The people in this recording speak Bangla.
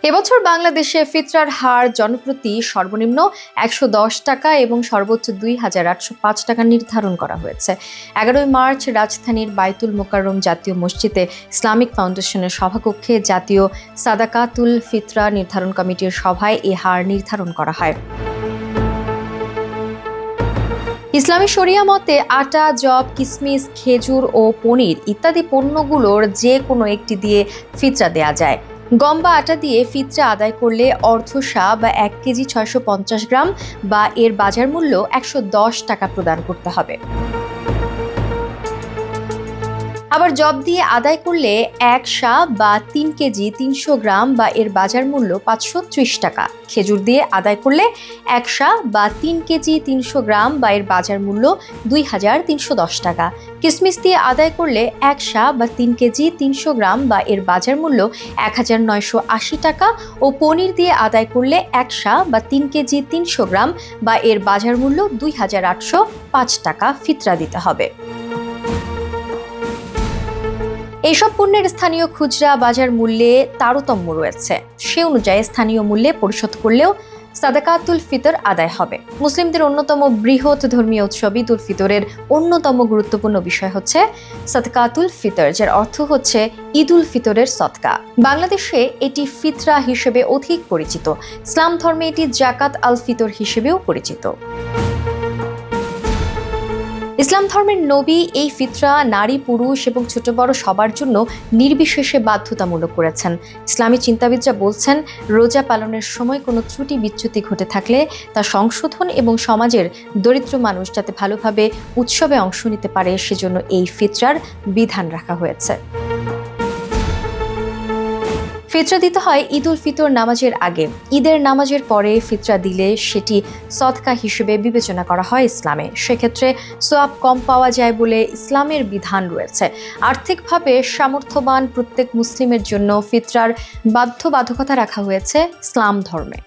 এবছর বাংলাদেশে ফিতরার হার জনপ্রতি সর্বনিম্ন ১১০ টাকা এবং সর্বোচ্চ ২,৮০৫ টাকা নির্ধারণ করা হয়েছে। ১১ মার্চ রাজধানীর বায়তুল মোকাররম জাতীয় মসজিদে ইসলামিক ফাউন্ডেশনের সভাকক্ষে জাতীয় সাদাকাতুল ফিতরা নির্ধারণ কমিটির সভায় এ হার নির্ধারণ করা হয়। ইসলামী শরিয়া মতে আটা, যব, কিশমিশ, খেজুর ও পনির ইত্যাদি পণ্যগুলোর যে কোনো একটি দিয়ে ফিতরা দেয়া যায়। গম বা আটা দিয়ে ফিতরা আদায় করলে অর্ধশা বা ১ কেজি ৬৫০ গ্রাম বা এর বাজার মূল্য ১১০ টাকা প্রদান করতে হবে। আবার জব দিয়ে আদায় করলে ১ সা বা ৩ কেজি ৩০০ গ্রাম বা এর বাজার মূল্য ৫৩০ টাকা। খেজুর দিয়ে আদায় করলে ১ সা বা ৩ কেজি ৩০০ গ্রাম বা এর বাজার মূল্য ২,৩১০ টাকা। কিশমিশ দিয়ে আদায় করলে ১ সা বা ৩ কেজি ৩০০ গ্রাম বা এর বাজার মূল্য ১,৯৮০ টাকা ও পনির দিয়ে আদায় করলে ১ সা বা ৩ কেজি ৩০০ গ্রাম বা এর বাজার মূল্য ২,৮০৫ টাকা ফিতরা দিতে হবে। এইসব পণ্যের স্থানীয় খুচরা বাজার মূল্যে তারতম্য রয়েছে। সে অনুযায়ী স্থানীয় মূল্যে পরিশোধ করলেও সাদাকাতুল ফিতর আদায় হবে। মুসলিমদের অন্যতম বৃহৎ ধর্মীয় উৎসব ঈদ উল ফিতরের অন্যতম গুরুত্বপূর্ণ বিষয় হচ্ছে সাদাকাতুল ফিতর, যার অর্থ হচ্ছে ঈদ উল ফিতরের সদকা। বাংলাদেশে এটি ফিতরা হিসেবে অধিক পরিচিত। ইসলাম ধর্মে এটি জাকাত আল ফিতর হিসেবেও পরিচিত। ইসলাম ধর্মের নবী এই ফিতরা নারী, পুরুষ এবং ছোট বড় সবার জন্য নির্বিশেষে বাধ্যতামূলক করেছেন। ইসলামী চিন্তাবিদরা বলছেন, রোজা পালনের সময় কোনো ত্রুটি বিচ্যুতি ঘটে থাকলে তা সংশোধন এবং সমাজের দরিদ্র মানুষ যাতে ভালোভাবে উৎসবে অংশ নিতে পারে সেজন্য এই ফিতরার বিধান রাখা হয়েছে। ফিতরা দিতে হয় ঈদ উল ফিতর নামাজের আগে। ঈদের নামাজের পরে ফিতরা দিলে সেটি সদকা হিসেবে বিবেচনা করা হয় ইসলামে। সেক্ষেত্রে সওয়াব কম পাওয়া যায় বলে ইসলামের বিধান রয়েছে। আর্থিকভাবে সামর্থ্যবান প্রত্যেক মুসলিমের জন্য ফিতরার বাধ্যবাধকতা রাখা হয়েছে ইসলাম ধর্মে।